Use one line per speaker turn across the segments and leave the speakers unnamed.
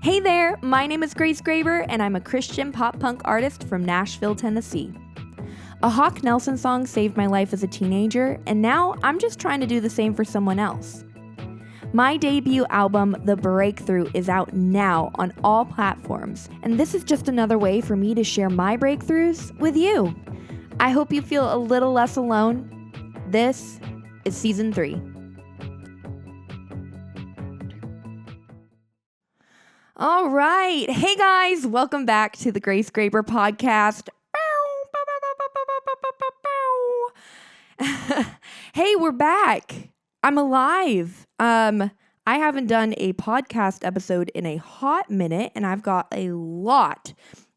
Hey there, my name is Grace Graber, and I'm a Christian pop punk artist from Nashville, Tennessee. A Hawk Nelson song saved my life as a teenager, and now I'm just trying to do the same for someone else. My debut album, The Breakthrough, is out now on all platforms, and this is just another way for me to share my breakthroughs with you. I hope you feel a little less alone. This is Season 3. All right. Hey guys, welcome back to the Grace Graber podcast. Hey, we're back. I'm alive. I haven't done a podcast episode in a hot minute, and I've got a lot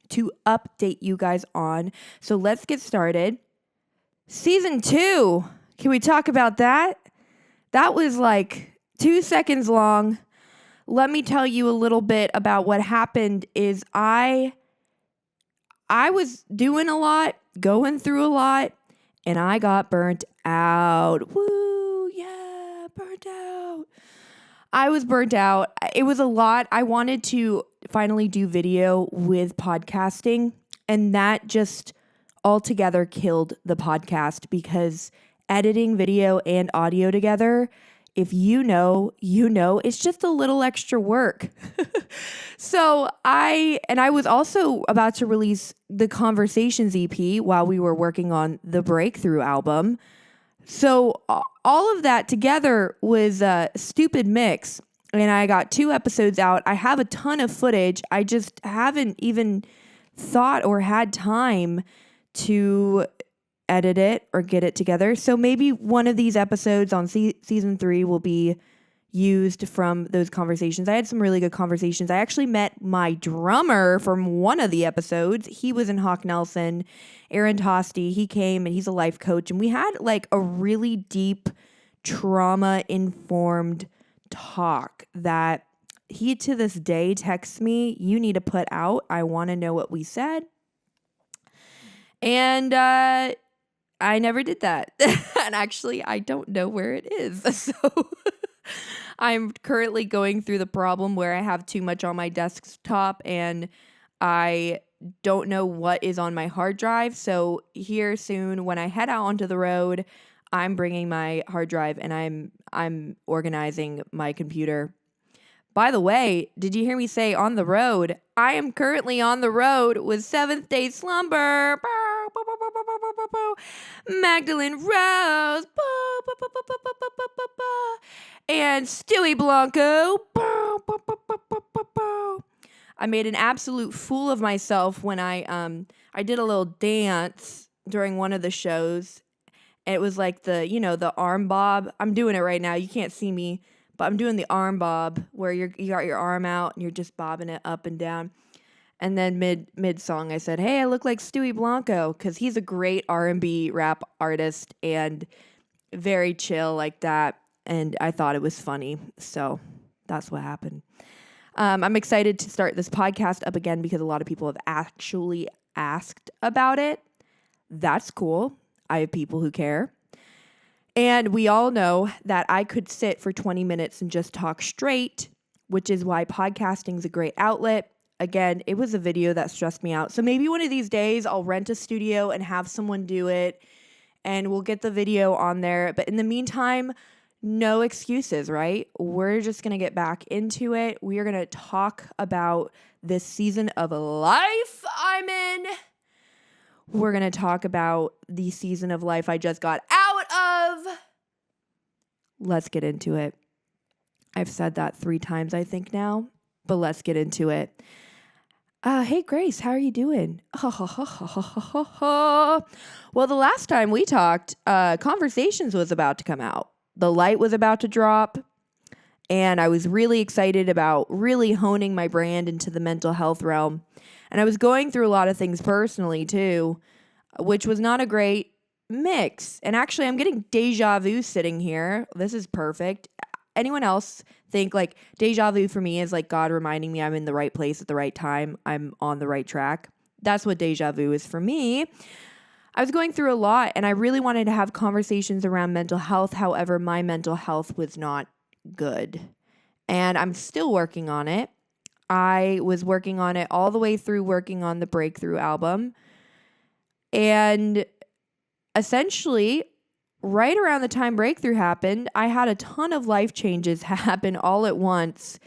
to update you guys on. So let's get started. Season 2. Can we talk about that? That was like 2 seconds long. Let me tell you a little bit about what happened is I was doing a lot, going through a lot, and I got burnt out. Woo, yeah, burnt out. I was burnt out. It was a lot. I wanted to finally do video with podcasting, and that just altogether killed the podcast because editing video and audio together, if you know, it's just a little extra work. So I was also about to release the Conversations EP while we were working on the Breakthrough album. So all of that together was a stupid mix. And I got 2 episodes out. I have a ton of footage. I just haven't even thought or had time to edit it or get it together. So maybe one of these episodes on season 3 will be used from those conversations. I had some really good conversations. I actually met my drummer from one of the episodes. He was in Hawk Nelson, Aaron Tosti. He came and he's a life coach. And we had like a really deep trauma-informed talk that he to this day texts me, "You need to put out. I want to know what we said." And I never did that. And actually, I don't know where it is. So I'm currently going through the problem where I have too much on my desktop and I don't know what is on my hard drive. So here soon, when I head out onto the road, I'm bringing my hard drive and I'm organizing my computer. By the way, did you hear me say on the road? I am currently on the road with Seventh Day Slumber. Magdalene Rose. And Stewie Blanco. I made an absolute fool of myself when I did a little dance during one of the shows. And it was like the arm bob. I'm doing it right now. You can't see me. But I'm doing the arm bob where you got your arm out and you're just bobbing it up and down. And then mid song, I said, "Hey, I look like Stewie Blanco," because he's a great R&B rap artist and very chill like that. And I thought it was funny, so that's what happened. I'm excited to start this podcast up again because a lot of people have actually asked about it. That's cool. I have people who care. And we all know that I could sit for 20 minutes and just talk straight, which is why podcasting is a great outlet. Again, it was a video that stressed me out. So maybe one of these days I'll rent a studio and have someone do it and we'll get the video on there. But in the meantime, no excuses, right? We're just going to get back into it. We are going to talk about this season of life I'm in. We're going to talk about the season of life I just got out of. Let's get into it. I've said that 3 times, I think now, but let's get into it. Hey, Grace, how are you doing? Well, the last time we talked, Conversations was about to come out. The light was about to drop, and I was really excited about really honing my brand into the mental health realm. And I was going through a lot of things personally, too, which was not a great mix. And actually, I'm getting deja vu sitting here. This is perfect. Anyone else think like deja vu for me is like God reminding me I'm in the right place at the right time. I'm on the right track. That's what deja vu is for me. I was going through a lot and I really wanted to have conversations around mental health. However, my mental health was not good. And I'm still working on it. I was working on it all the way through working on the Breakthrough album. And essentially, right around the time Breakthrough happened, I had a ton of life changes happen all at once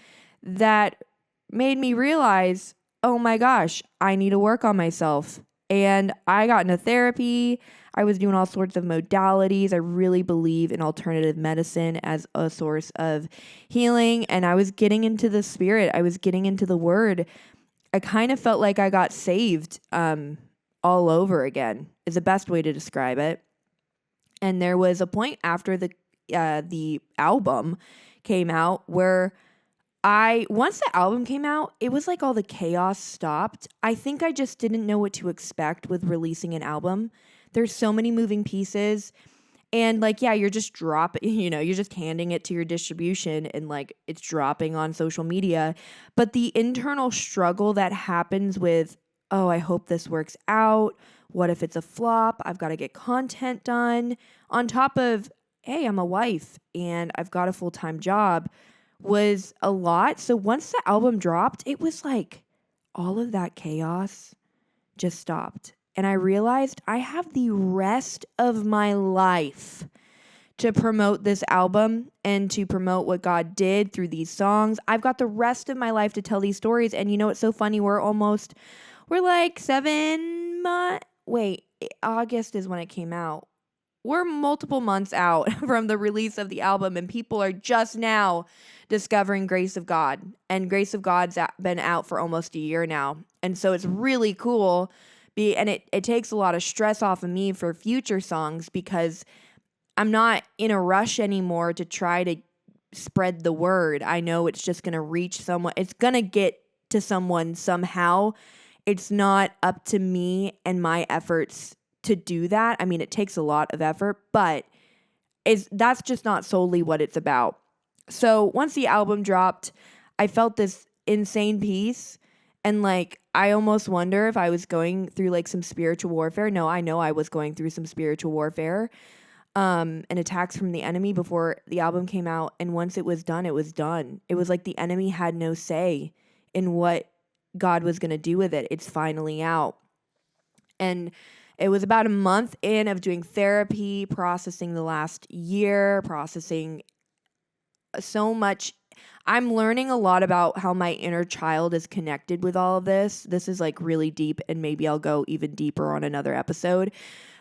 that made me realize, oh my gosh, I need to work on myself. And I got into therapy. I was doing all sorts of modalities. I really believe in alternative medicine as a source of healing. And I was getting into the spirit. I was getting into the word. I kind of felt like I got saved all over again, is the best way to describe it. And there was a point after the album came out where once the album came out, it was like all the chaos stopped. I think I just didn't know what to expect with releasing an album. There's so many moving pieces. And like, yeah, you're just you're just handing it to your distribution and like it's dropping on social media. But the internal struggle that happens with, oh, I hope this works out. What if it's a flop? I've got to get content done. On top of, hey, I'm a wife and I've got a full-time job, was a lot. So once the album dropped, it was like all of that chaos just stopped. And I realized I have the rest of my life to promote this album and to promote what God did through these songs. I've got the rest of my life to tell these stories. And you know what's so funny? We're like 7 months. Wait, August is when it came out. We're multiple months out from the release of the album, and people are just now discovering Grace of God. And Grace of God's been out for almost a year now. And so it's really cool. And it takes a lot of stress off of me for future songs because I'm not in a rush anymore to try to spread the word. I know it's just going to reach someone. It's going to get to someone somehow. It's not up to me and my efforts to do that. I mean, it takes a lot of effort, but that's just not solely what it's about. So once the album dropped, I felt this insane peace. And like, I almost wonder if I was going through like some spiritual warfare. No, I know I was going through some spiritual warfare and attacks from the enemy before the album came out. And once it was done, it was done. It was like the enemy had no say in what God was going to do with it. It's finally out. And it was about a month in of doing therapy, processing the last year, processing so much. I'm learning a lot about how my inner child is connected with all of this. This is like really deep, and maybe I'll go even deeper on another episode.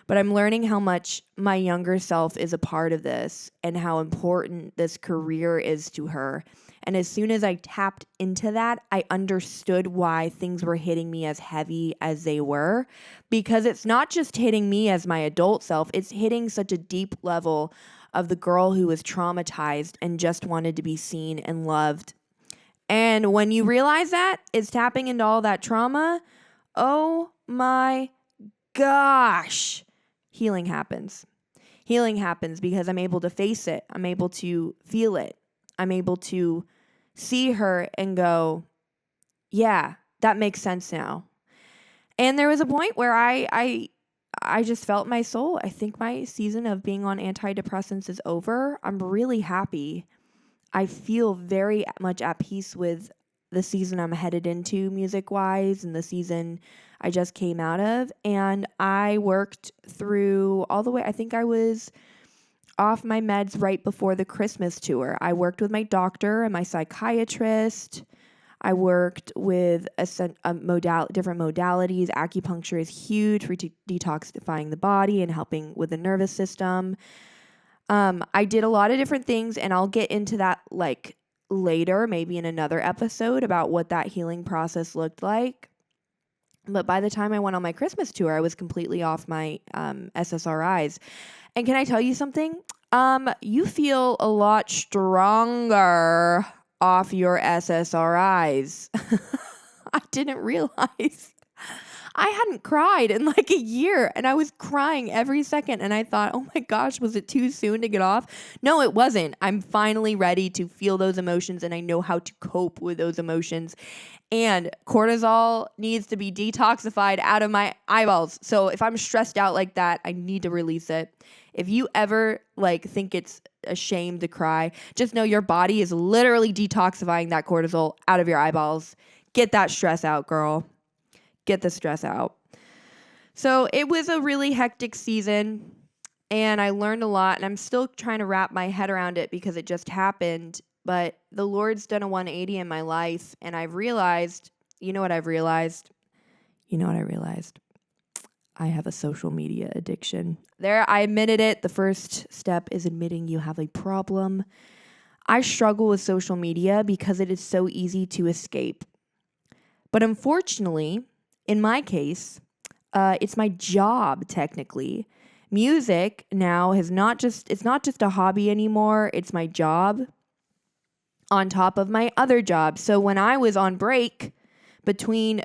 But I'm learning how much my younger self is a part of this and how important this career is to her. And as soon as I tapped into that, I understood why things were hitting me as heavy as they were. Because it's not just hitting me as my adult self, it's hitting such a deep level of the girl who was traumatized and just wanted to be seen and loved. And when you realize that, it's tapping into all that trauma. Oh my gosh. Healing happens. Healing happens because I'm able to face it. I'm able to feel it. I'm able to see her and go, yeah, that makes sense now. And there was a point where I just felt my soul. I think my season of being on antidepressants is over. I'm really happy. I feel very much at peace with the season I'm headed into music-wise and the season I just came out of. And I worked through all the way. I think I was off my meds right before the Christmas tour. I worked with my doctor and my psychiatrist. I worked with different modalities. Acupuncture is huge for detoxifying the body and helping with the nervous system. I did a lot of different things, and I'll get into that like later, maybe in another episode, about what that healing process looked like. But by the time I went on my Christmas tour, I was completely off my SSRIs. And can I tell you something? You feel a lot stronger off your SSRIs. I didn't realize. I hadn't cried in like a year and I was crying every second. And I thought, oh my gosh, was it too soon to get off? No, it wasn't. I'm finally ready to feel those emotions and I know how to cope with those emotions. And cortisol needs to be detoxified out of my eyeballs. So if I'm stressed out like that, I need to release it. If you ever like think it's a shame to cry, just know your body is literally detoxifying that cortisol out of your eyeballs. Get that stress out, girl. Get the stress out. So it was a really hectic season and I learned a lot and I'm still trying to wrap my head around it because it just happened. But the Lord's done a 180 in my life and I've realized, you know what I've realized? You know what I realized? I have a social media addiction. There, I admitted it. The first step is admitting you have a problem. I struggle with social media because it is so easy to escape. But unfortunately, in my case, it's my job technically. Music now it's not just a hobby anymore. It's my job on top of my other job. So when I was on break between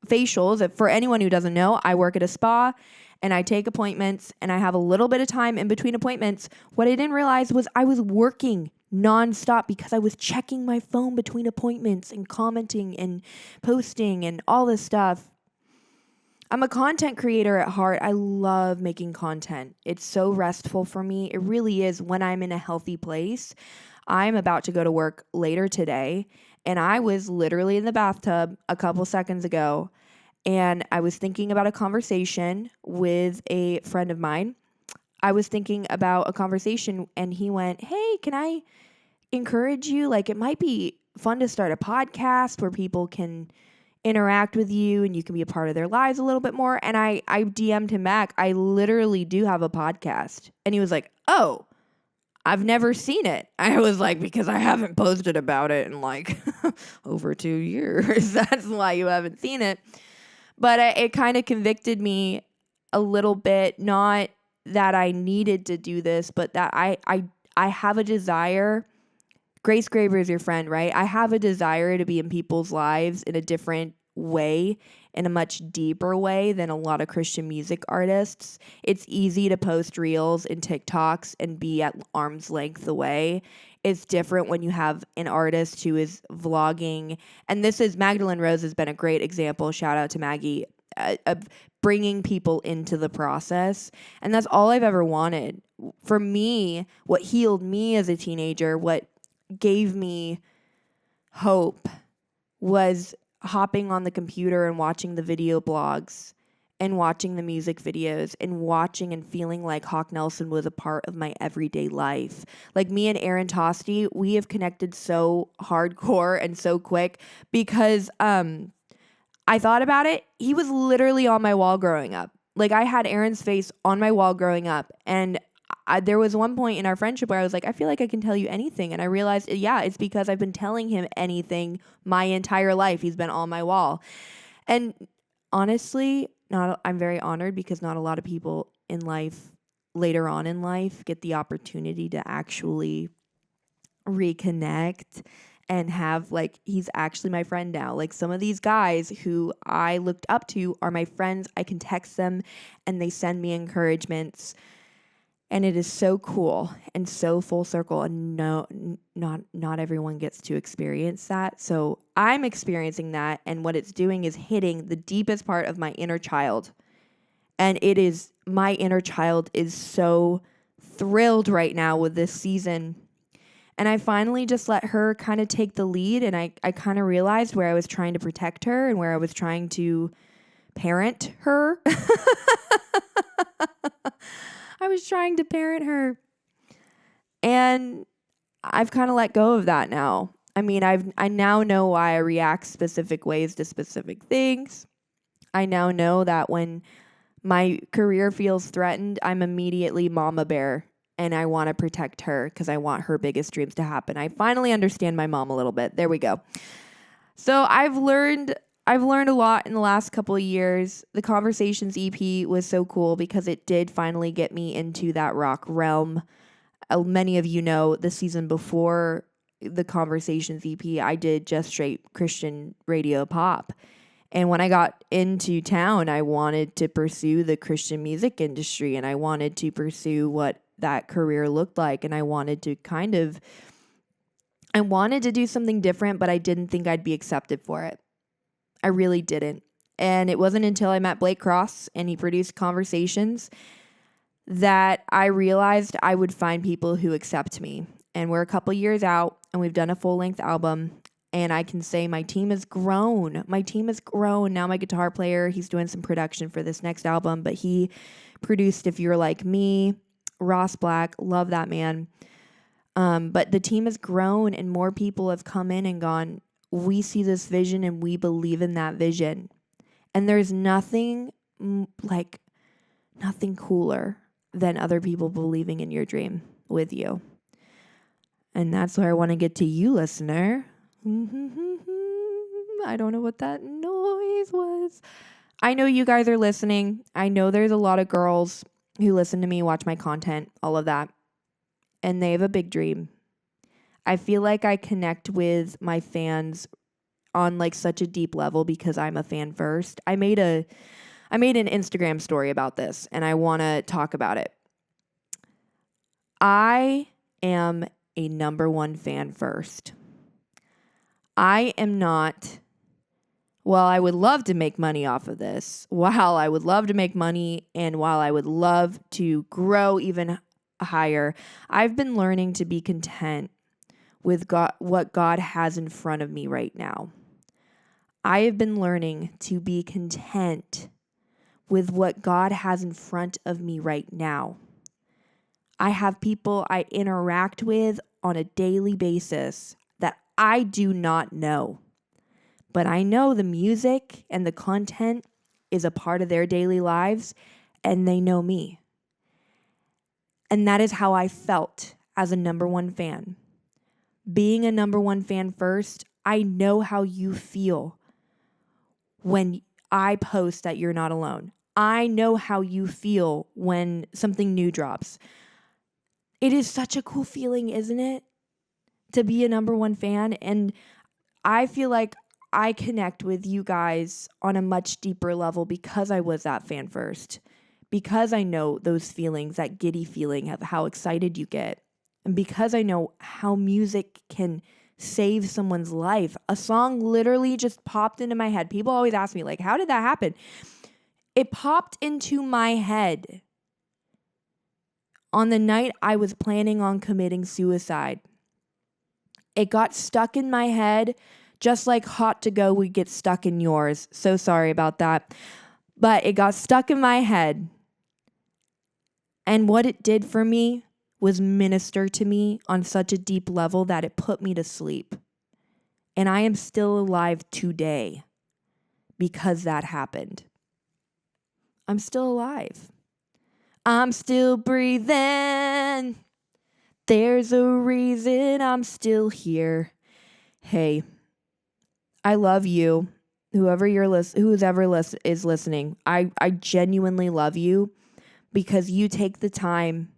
facials, for anyone who doesn't know, I work at a spa and I take appointments and I have a little bit of time in between appointments. What I didn't realize was I was working nonstop because I was checking my phone between appointments and commenting and posting and all this stuff. I'm a content creator at heart. I love making content. It's so restful for me. It really is when I'm in a healthy place. I'm about to go to work later today, and I was literally in the bathtub a couple seconds ago, and I was thinking about a conversation with a friend of mine. I was thinking about a conversation, and he went, "Hey, can I encourage you? Like, it might be fun to start a podcast where people can interact with you and you can be a part of their lives a little bit more." And I DM'd him back, "I literally do have a podcast." And he was like, "Oh, I've never seen it." I was like, "Because I haven't posted about it in like over 2 years. That's why you haven't seen it." But it kind of convicted me a little bit, not that I needed to do this, but that I have a desire. Grace Graber is your friend, right? I have a desire to be in people's lives in a different way, in a much deeper way than a lot of Christian music artists. It's easy to post reels and TikToks and be at arm's length away. It's different when you have an artist who is vlogging. And this is Magdalene Rose has been a great example. Shout out to Maggie of bringing people into the process. And that's all I've ever wanted. For me, what healed me as a teenager, what gave me hope was hopping on the computer and watching the video blogs and watching the music videos and watching and feeling like Hawk Nelson was a part of my everyday life. Like me and Aaron Tosti, we have connected so hardcore and so quick because I thought about it. He was literally on my wall growing up. Like I had Aaron's face on my wall growing up, and there was one point in our friendship where I was like, I feel like I can tell you anything. And I realized, yeah, it's because I've been telling him anything my entire life. He's been on my wall. And honestly, I'm very honored because not a lot of people in life, later on in life, get the opportunity to actually reconnect and have, like, he's actually my friend now. Like, some of these guys who I looked up to are my friends. I can text them and they send me encouragements. And it is so cool and so full circle. And no, not everyone gets to experience that. So I'm experiencing that. And what it's doing is hitting the deepest part of my inner child. And my inner child is so thrilled right now with this season. And I finally just let her kind of take the lead. And I kind of realized where I was trying to protect her and where I was trying to parent her. I was trying to parent her. And I've kind of let go of that now. I mean, I now know why I react specific ways to specific things. I now know that when my career feels threatened, I'm immediately mama bear and I want to protect her because I want her biggest dreams to happen. I finally understand my mom a little bit. There we go. So I've learned a lot in the last couple of years. The Conversations EP was so cool because it did finally get me into that rock realm. Many of you know the season before the Conversations EP, I did just straight Christian radio pop. And when I got into town, I wanted to pursue the Christian music industry, and I wanted to pursue what that career looked like. And I wanted to do something different, but I didn't think I'd be accepted for it. I really didn't. And it wasn't until I met Blake Cross and he produced Conversations that I realized I would find people who accept me. And we're a couple years out and we've done a full-length album. And I can say my team has grown. My team has grown. Now my guitar player, he's doing some production for this next album, but he produced If You're Like Me, Ross Black, love that man. But the team has grown and more people have come in and gone, we see this vision and we believe in that vision. And there's nothing cooler than other people believing in your dream with you. And that's where I want to get to you, listener. I don't know what that noise was. I know you guys are listening. I know there's a lot of girls who listen to me, watch my content, all of that. And they have a big dream. I feel like I connect with my fans on like such a deep level because I'm a fan first. I made an Instagram story about this and I want to talk about it. I am a number one fan first. I am not, while I would love to make money off of this, while I would love to make money and while I would love to grow even higher, I've been learning to be content with what God has in front of me right now. I have been learning to be content with what God has in front of me right now. I have people I interact with on a daily basis that I do not know. But I know the music and the content is a part of their daily lives, and they know me. And that is how I felt as a number one fan. Being a number one fan first, I know how you feel when I post that you're not alone. I know how you feel when something new drops. It is such a cool feeling, isn't it? To be a number one fan. And I feel like I connect with you guys on a much deeper level because I was that fan first. Because I know those feelings, that giddy feeling of how excited you get. And because I know how music can save someone's life. A song literally just popped into my head. People always ask me, like, how did that happen? It popped into my head on the night I was planning on committing suicide. It got stuck in my head, just like Hot to Go would get stuck in yours. So sorry about that. But it got stuck in my head. And what it did for me was minister to me on such a deep level that it put me to sleep. And I am still alive today because that happened. I'm still alive. I'm still breathing. There's a reason I'm still here. Hey, I love you. Who's ever is listening. I genuinely love you because you take the time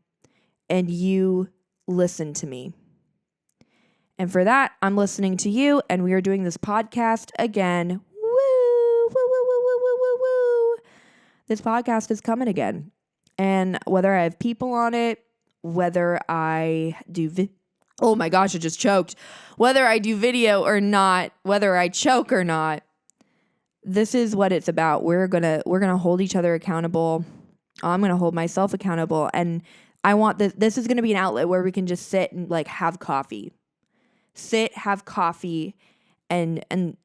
and you listen to me. And for that, I'm listening to you, and we are doing this podcast again. Woo, woo, woo, woo, woo, woo, woo, woo. This podcast is coming again. And whether I have people on it, whether I do oh my gosh, I just choked. Whether I do video or not, whether I choke or not, this is what it's about. We're gonna hold each other accountable. I'm gonna hold myself accountable, and I want this is gonna be an outlet where we can just sit and like have coffee, and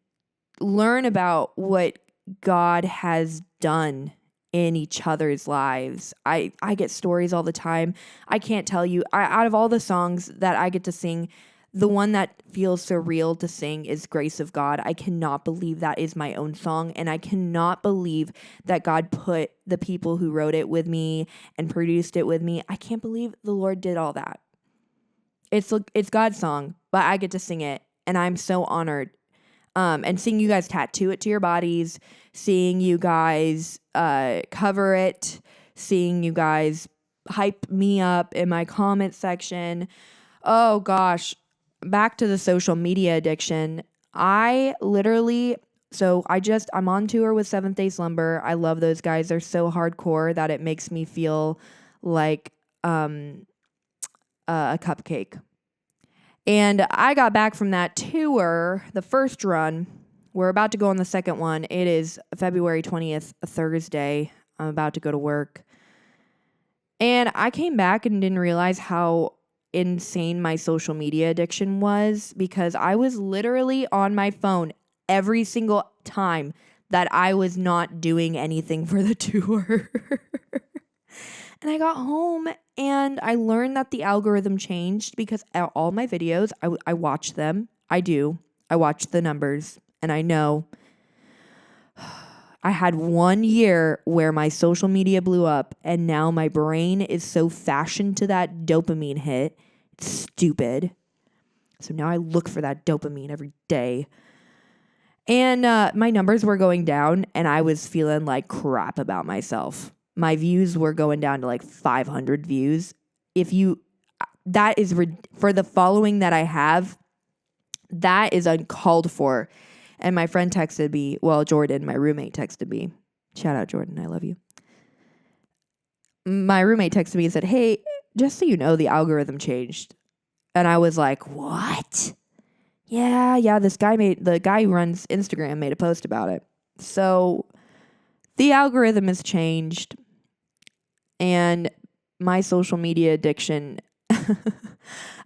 learn about what God has done in each other's lives. I get stories all the time. I can't tell you. Out of all the songs that I get to sing, the one that feels surreal to sing is Grace of God. I cannot believe that is my own song, and I cannot believe that God put the people who wrote it with me and produced it with me. I can't believe the Lord did all that. It's God's song, but I get to sing it, and I'm so honored. And seeing you guys tattoo it to your bodies, seeing you guys cover it, seeing you guys hype me up in my comment section. Oh gosh, back to the social media addiction. I literally So I'm on tour with Seventh Day Slumber. I love those guys. They're so hardcore that it makes me feel like a cupcake. And I got back from that tour, the first run. We're about to go on the second one. It is February 20th, a Thursday. I'm about to go to work. And I came back and didn't realize how insane my social media addiction was, because I was literally on my phone every single time that I was not doing anything for the tour. And I got home and I learned that the algorithm changed, because all my videos, I watch them. I watch the numbers, and I know I had 1 year where my social media blew up, and now my brain is so fashioned to that dopamine hit. It's stupid. So now I look for that dopamine every day. And my numbers were going down, and I was feeling like crap about myself. My views were going down to like 500 views. That is for the following that I have, that is uncalled for. And my friend texted me, Jordan, my roommate, texted me. Shout out, Jordan, I love you. My roommate texted me and said, hey, just so you know, the algorithm changed. And I was like, what? Yeah, the guy who runs Instagram made a post about it. So the algorithm has changed, and my social media addiction,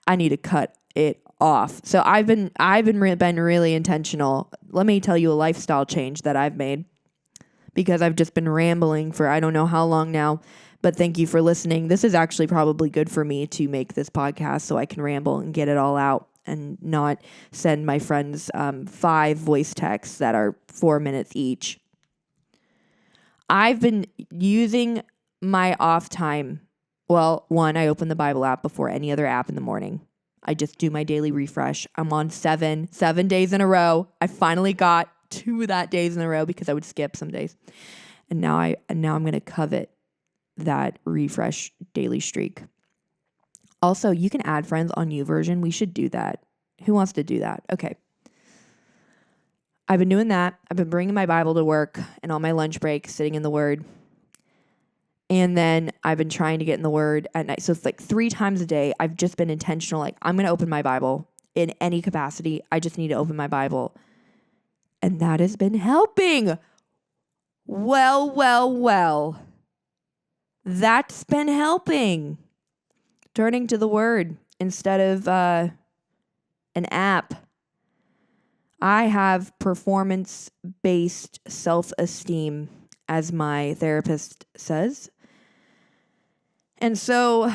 I need to cut it off. So I've been really intentional. Let me tell you a lifestyle change that I've made, because I've just been rambling for I don't know how long now. But thank you for listening. This is actually probably good for me to make this podcast so I can ramble and get it all out and not send my friends 5 voice texts that are 4 minutes each. I've been using my off time. Well, one, I open the Bible app before any other app in the morning. I just do my daily refresh. I'm on 7 days in a row. I finally got 2 of that days in a row because I would skip some days. And now I'm going to covet that refresh daily streak. Also, you can add friends on YouVersion. We should do that. Who wants to do that? Okay. I've been doing that. I've been bringing my Bible to work and on my lunch break, sitting in the Word. And then I've been trying to get in the Word at night. So it's like 3 times a day, I've just been intentional. Like, I'm going to open my Bible in any capacity. I just need to open my Bible. And that has been helping. Well. That's been helping. Turning to the Word instead of an app. I have performance-based self-esteem, as my therapist says. And so,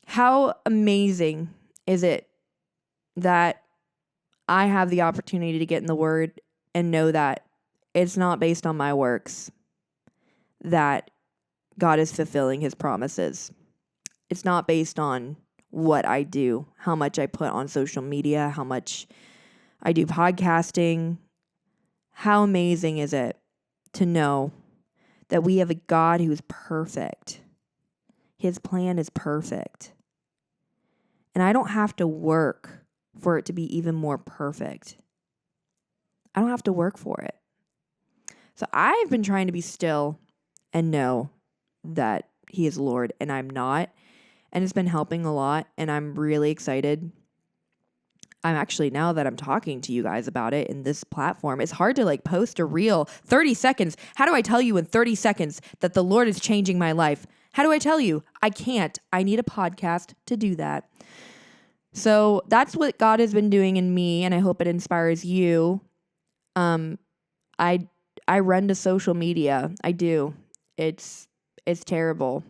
how amazing is it that I have the opportunity to get in the Word and know that it's not based on my works that God is fulfilling his promises. It's not based on what I do, how much I put on social media, how much I do podcasting. How amazing is it to know that we have a God who is perfect? His plan is perfect. And I don't have to work for it to be even more perfect. I don't have to work for it. So I've been trying to be still and know that he is Lord and I'm not. And it's been helping a lot, and I'm really excited. I'm actually, now that I'm talking to you guys about it in this platform, it's hard to like post a reel 30 seconds. How do I tell you in 30 seconds that the Lord is changing my life? How do I tell you? I can't. I need a podcast to do that. So that's what God has been doing in me, and I hope it inspires you. I run to social media. I do. It's terrible.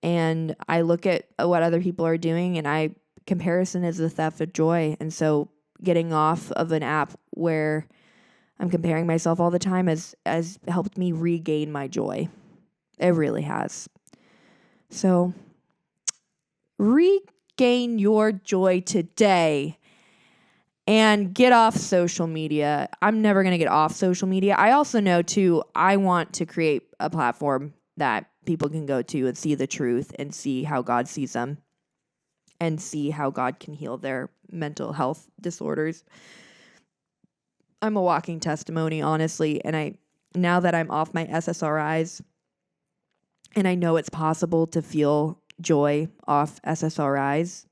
And I look at what other people are doing, and comparison is the theft of joy. And so getting off of an app where I'm comparing myself all the time has helped me regain my joy. It really has. So regain your joy today and get off social media. I'm never going to get off social media. I also know too, I want to create a platform that people can go to and see the truth and see how God sees them and see how God can heal their mental health disorders. I'm a walking testimony, honestly. And now that I'm off my SSRIs and I know it's possible to feel joy off SSRIs,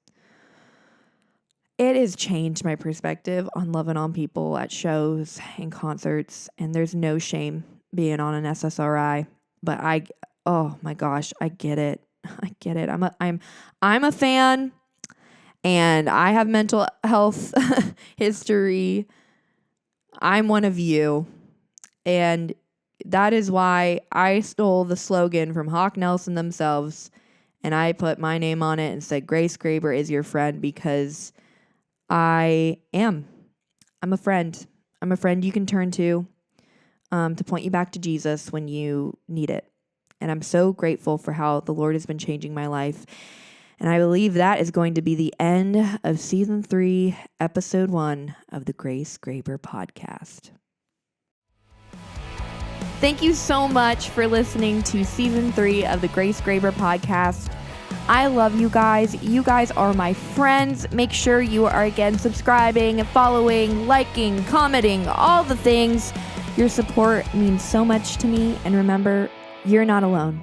it has changed my perspective on loving on people at shows and concerts. And there's no shame being on an SSRI, but oh my gosh, I get it. I get it. I'm a fan, and I have mental health history. I'm one of you. And that is why I stole the slogan from Hawk Nelson themselves, and I put my name on it and said, Grace Graber is your friend, because I'm a friend. I'm a friend you can turn to point you back to Jesus when you need it. And I'm so grateful for how the Lord has been changing my life. And I believe that is going to be the end of Season 3, Episode 1 of the Grace Graber Podcast. Thank you so much for listening to Season 3 of the Grace Graber Podcast. I love you guys. You guys are my friends. Make sure you are, again, subscribing, following, liking, commenting, all the things. Your support means so much to me. And remember, you're not alone.